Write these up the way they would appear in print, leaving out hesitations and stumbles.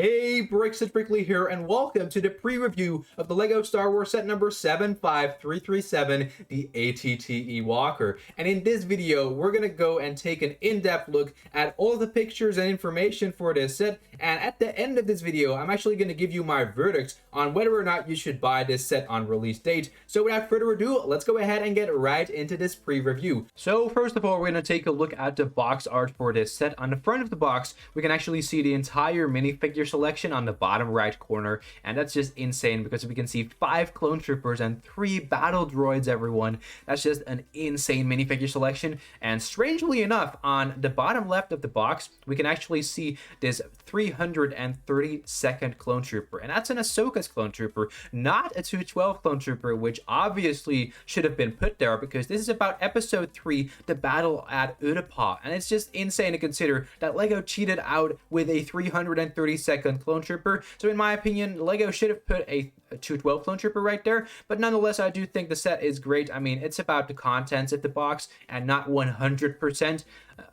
Hey, Bricks and Brickley here, and welcome to the pre-review of the LEGO Star Wars set number 75337, the ATTE Walker. And in this video, we're gonna go and take an in-depth look at all the pictures and information for this set. And at the end of this video, I'm actually gonna give you my verdict on whether or not you should buy this set on release date. So without further ado, let's go ahead and get right into this pre-review. So first of all, we're gonna take a look at the box art for this set. On the front of the box, we can actually see the entire minifigure selection on the bottom right corner, and that's just insane because we can see 5 clone troopers and 3 battle droids, everyone. That's just an insane minifigure selection. And strangely enough, on the bottom left of the box, we can actually see this 332nd clone trooper, and that's an Ahsoka's clone trooper, not a 212 clone trooper, which obviously should have been put there because this is about episode 3, the battle at Utapau. And it's just insane to consider that LEGO cheated out with a 332nd clone trooper. So in my opinion, LEGO should have put a 212 clone trooper right there. But nonetheless, I do think the set is great. I mean, it's about the contents of the box and not 100%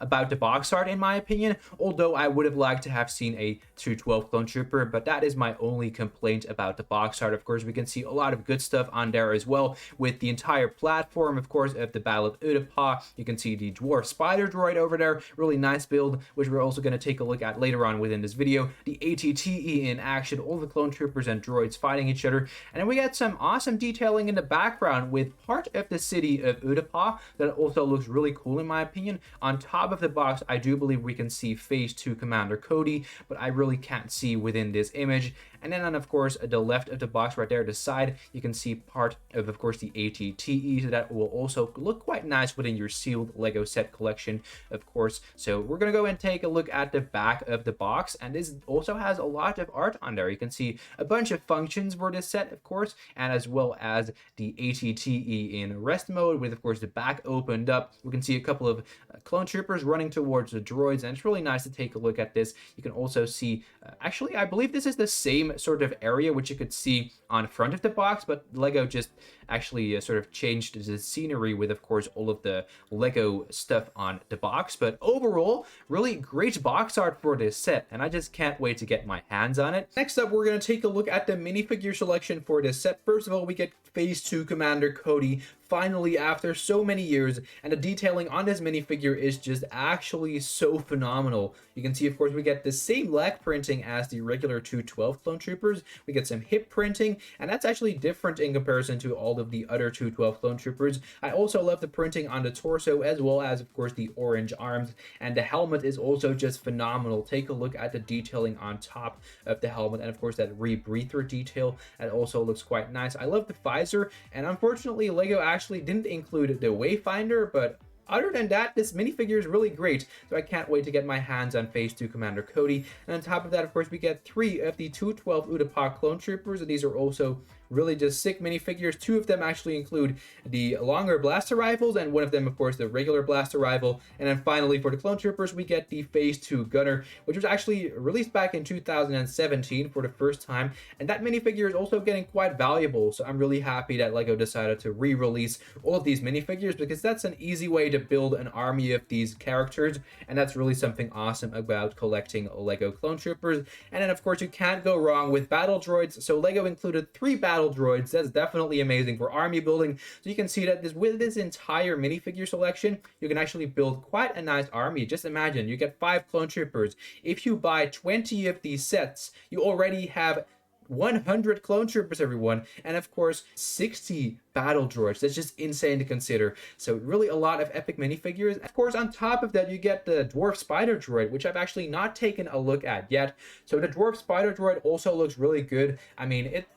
about the box art, in my opinion. Although I would have liked to have seen a 212 clone trooper, but that is my only complaint about the box art. Of course, we can see a lot of good stuff on there as well, with the entire platform, of course, of the Battle of Utapau. You can see the dwarf spider droid over there, really nice build, which we're also going to take a look at later on within this video. The ATTE in action, all the clone troopers and droids fighting each other, and then we get some awesome detailing in the background with part of the city of Utapau that also looks really cool, in my opinion. On top of the box, I do believe we can see Phase 2 Commander Cody, but I really can't see within this image. And then on, of course, the left of the box right there, the side, you can see part of course, the ATTE, so that will also look quite nice within your sealed LEGO set collection, of course. So we're going to go and take a look at the back of the box, and this also has a lot of art on there. You can see a bunch of functions for this set, of course, and as well as the ATTE in rest mode with, of course, the back opened up. We can see a couple of clone troopers running towards the droids, and it's really nice to take a look at this. You can also see, actually, I believe this is the same sort of area which you could see on front of the box, but LEGO just actually sort of changed the scenery with, of course, all of the LEGO stuff on the box. But overall, really great box art for this set, and I just can't wait to get my hands on it. Next up, we're going to take a look at the minifigure selection for this set. First of all, we get Phase 2 Commander Cody, finally after so many years, and the detailing on this minifigure is just actually so phenomenal. You can see, of course, we get the same leg printing as the regular 212 clone troopers. We get some hip printing, and that's actually different in comparison to all of the other 212 clone troopers. I also love the printing on the torso, as well as, of course, the orange arms, and the helmet is also just phenomenal. Take a look at the detailing on top of the helmet, and of course that rebreather detail, that also looks quite nice. I love the visor, and unfortunately LEGO actually didn't include the wayfinder, but other than that, this minifigure is really great, so I can't wait to get my hands on Phase 2 Commander Cody. And on top of that, of course, we get 3 of the 212 Utapau clone troopers, and these are also really just sick minifigures. 2 of them actually include the longer blaster rifles, and one of them, of course, the regular blaster rifle. And then finally, for the clone troopers, we get the Phase 2 Gunner, which was actually released back in 2017 for the first time. And that minifigure is also getting quite valuable, so I'm really happy that LEGO decided to re-release all of these minifigures, because that's an easy way to build an army of these characters, and that's really something awesome about collecting LEGO clone troopers. And then, of course, you can't go wrong with battle droids, so LEGO included 3 battle droids. That's definitely amazing for army building. So you can see that with this entire minifigure selection, you can actually build quite a nice army. Just imagine, you get 5 clone troopers. If you buy 20 of these sets, you already have 100 clone troopers, everyone, and of course 60 battle droids. That's just insane to consider. So really a lot of epic minifigures. Of course, on top of that, you get the dwarf spider droid, which I've actually not taken a look at yet. So the dwarf spider droid also looks really good. I mean, it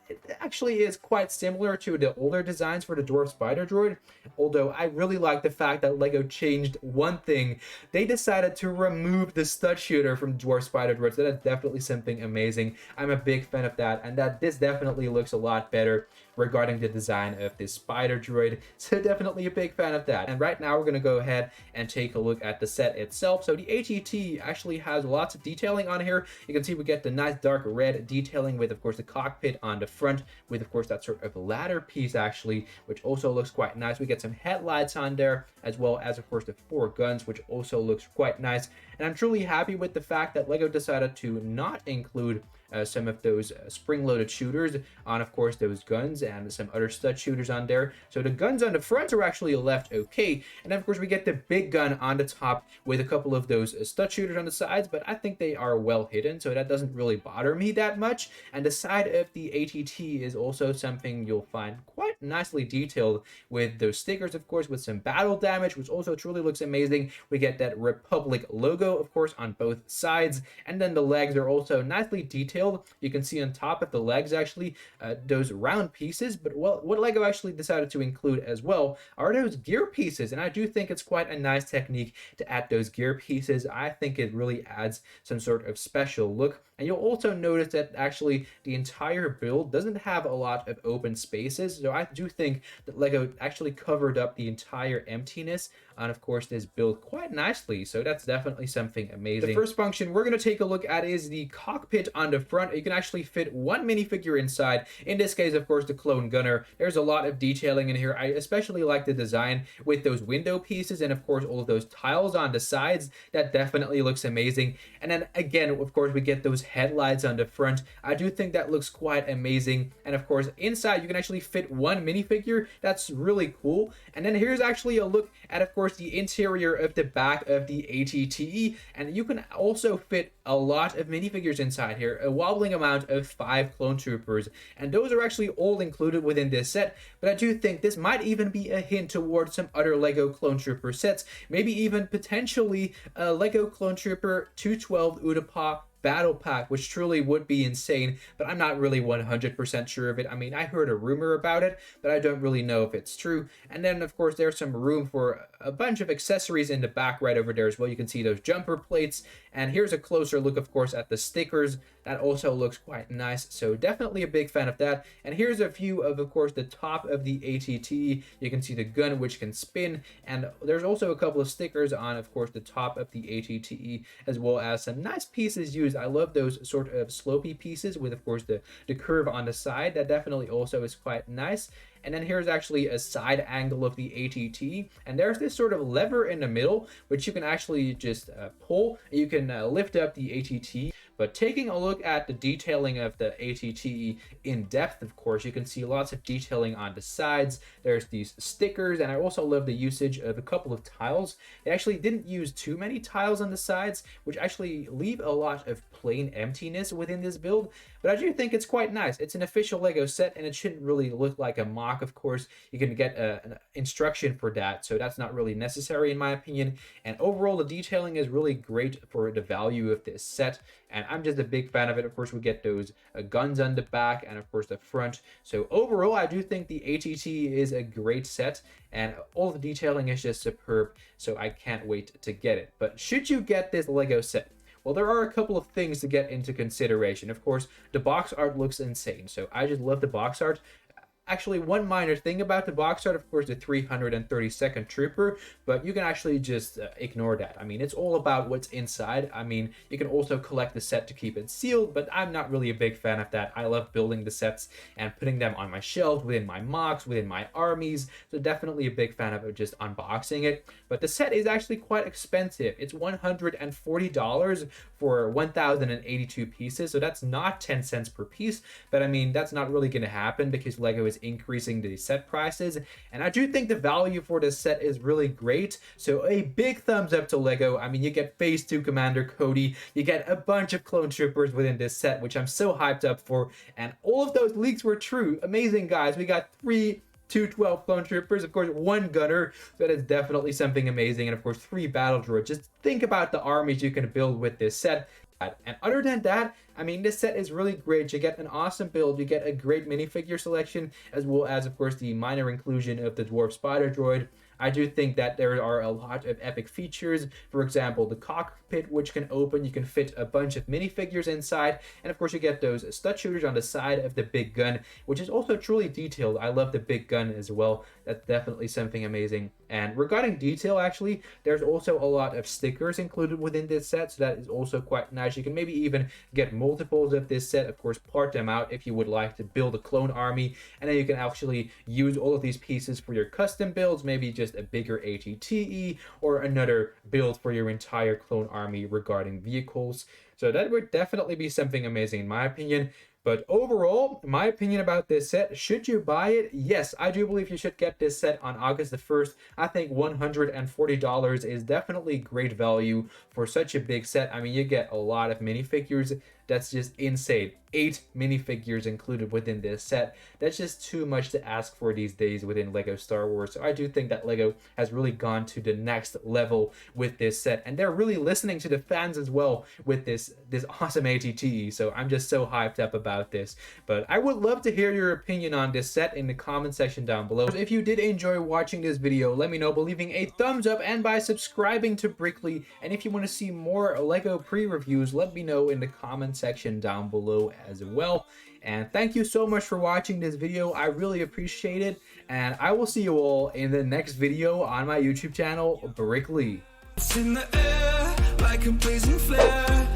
actually is quite similar to the older designs for the dwarf spider droid, although I really like the fact that LEGO changed one thing. They decided to remove the stud shooter from dwarf spider droids. So that's definitely something amazing. I'm a big fan of that, and that this definitely looks a lot better regarding the design of this spider droid. So definitely a big fan of that. And right now we're going to go ahead and take a look at the set itself. So the ATT actually has lots of detailing on here. You can see we get the nice dark red detailing with, of course, the cockpit on the front, with, of course, that sort of ladder piece actually, which also looks quite nice. We get some headlights on there, as well as, of course, the 4 guns, which also looks quite nice. And I'm truly happy with the fact that LEGO decided to not include some of those spring-loaded shooters on, of course, those guns, and some other stud shooters on there. So the guns on the front are actually left okay, and then of course we get the big gun on the top with a couple of those stud shooters on the sides, but I think they are well hidden, so that doesn't really bother me that much. And the side of the ATT is also something you'll find quite nicely detailed with those stickers, of course, with some battle damage, which also truly looks amazing. We get that Republic logo, of course, on both sides, and then the legs are also nicely detailed. You can see on top of the legs actually those round pieces, but what LEGO actually decided to include as well are those gear pieces, and I do think it's quite a nice technique to add those gear pieces. I think it really adds some sort of special look. And you'll also notice that actually the entire build doesn't have a lot of open spaces, so I do think that LEGO actually covered up the entire emptiness on, of course, this build quite nicely, so that's definitely something amazing. The first function we're going to take a look at is the cockpit on the front. You can actually fit one minifigure inside, in this case, of course, the clone gunner. There's a lot of detailing in here. I especially like the design with those window pieces and, of course, all of those tiles on the sides. That definitely looks amazing. And then again, of course, we get those headlights on the front. I do think that looks quite amazing. And of course, inside you can actually fit one minifigure. That's really cool. And then here's actually a look at, of course, the interior of the back of the ATTE, and you can also fit a lot of minifigures inside here, a wobbling amount of 5 clone troopers, and those are actually all included within this set. But I do think this might even be a hint towards some other LEGO clone trooper sets, maybe even potentially a LEGO clone trooper 212 Utapau battle pack, which truly would be insane, but I'm not really 100% sure of it. I mean, I heard a rumor about it, but I don't really know if it's true. And then, of course, there's some room for a bunch of accessories in the back right over there as well. You can see those jumper plates, and here's a closer look, of course, at the stickers. That also looks quite nice, so definitely a big fan of that. And here's a view of course, the top of the ATT. You can see the gun, which can spin, and there's also a couple of stickers on, of course, the top of the ATT, as well as some nice pieces used. I love those sort of slopey pieces with, of course, the curve on the side. That definitely also is quite nice. And then here's actually a side angle of the ATT, and there's this sort of lever in the middle, which you can actually just pull. You can lift up the ATT. But taking a look at the detailing of the ATT in depth, of course, you can see lots of detailing on the sides. There's these stickers, and I also love the usage of a couple of tiles. They actually didn't use too many tiles on the sides, which actually leave a lot of plain emptiness within this build. But I do think it's quite nice. It's an official LEGO set, and it shouldn't really look like a mock, of course. You can get an instruction for that, so that's not really necessary in my opinion. And overall, the detailing is really great for the value of this set, and I'm just a big fan of it. Of course, we get those guns on the back and, of course, the front. So overall, I do think the ATT is a great set, and all the detailing is just superb, so I can't wait to get it. But should you get this LEGO set? Well, there are a couple of things to get into consideration. Of course, the box art looks insane, so I just love the box art. Actually, one minor thing about the box art, of course, the 332nd Trooper, but you can actually just ignore that. I mean, it's all about what's inside. I mean, you can also collect the set to keep it sealed, but I'm not really a big fan of that. I love building the sets and putting them on my shelf, within my mocks, within my armies, so definitely a big fan of just unboxing it. But the set is actually quite expensive. It's $140 for 1,082 pieces, so that's not 10 cents per piece, but I mean, that's not really going to happen because LEGO is increasing the set prices, and I do think the value for this set is really great. So a big thumbs up to LEGO. I mean, you get Phase 2 Commander Cody, you get a bunch of clone troopers within this set, which I'm so hyped up for, and all of those leaks were true. Amazing, guys. We got 3 212 clone troopers, of course, 1 gunner, so that is definitely something amazing, and of course 3 battle droids. Just think about the armies you can build with this set. And other than that, I mean, this set is really great. You get an awesome build, you get a great minifigure selection, as well as, of course, the minor inclusion of the Dwarf Spider Droid. I do think that there are a lot of epic features. For example, the cockpit, which can open, you can fit a bunch of minifigures inside, and of course you get those stud shooters on the side of the big gun, which is also truly detailed. I love the big gun as well. That's definitely something amazing. And regarding detail, actually, there's also a lot of stickers included within this set, so that is also quite nice. You can maybe even get multiples of this set, of course, part them out if you would like to build a clone army, and then you can actually use all of these pieces for your custom builds, maybe just just a bigger ATTE or another build for your entire clone army regarding vehicles. So that would definitely be something amazing in my opinion. But overall, my opinion about this set, should you buy it? Yes, I do believe you should get this set on August the 1st. I think $140 is definitely great value for such a big set. I mean, you get a lot of minifigures. That's just insane. 8 minifigures included within this set. That's just too much to ask for these days within LEGO Star Wars. So I do think that LEGO has really gone to the next level with this set. And they're really listening to the fans as well with this awesome ATTE. So I'm just so hyped up about this. But I would love to hear your opinion on this set in the comment section down below. If you did enjoy watching this video, let me know by leaving a thumbs up and by subscribing to Brickley. And if you want to see more LEGO pre-reviews, let me know in the comment section down below as well. And thank you so much for watching this video. I really appreciate it, and I will see you all in the next video on my YouTube channel, Brickley. It's in the air like a blazing flare.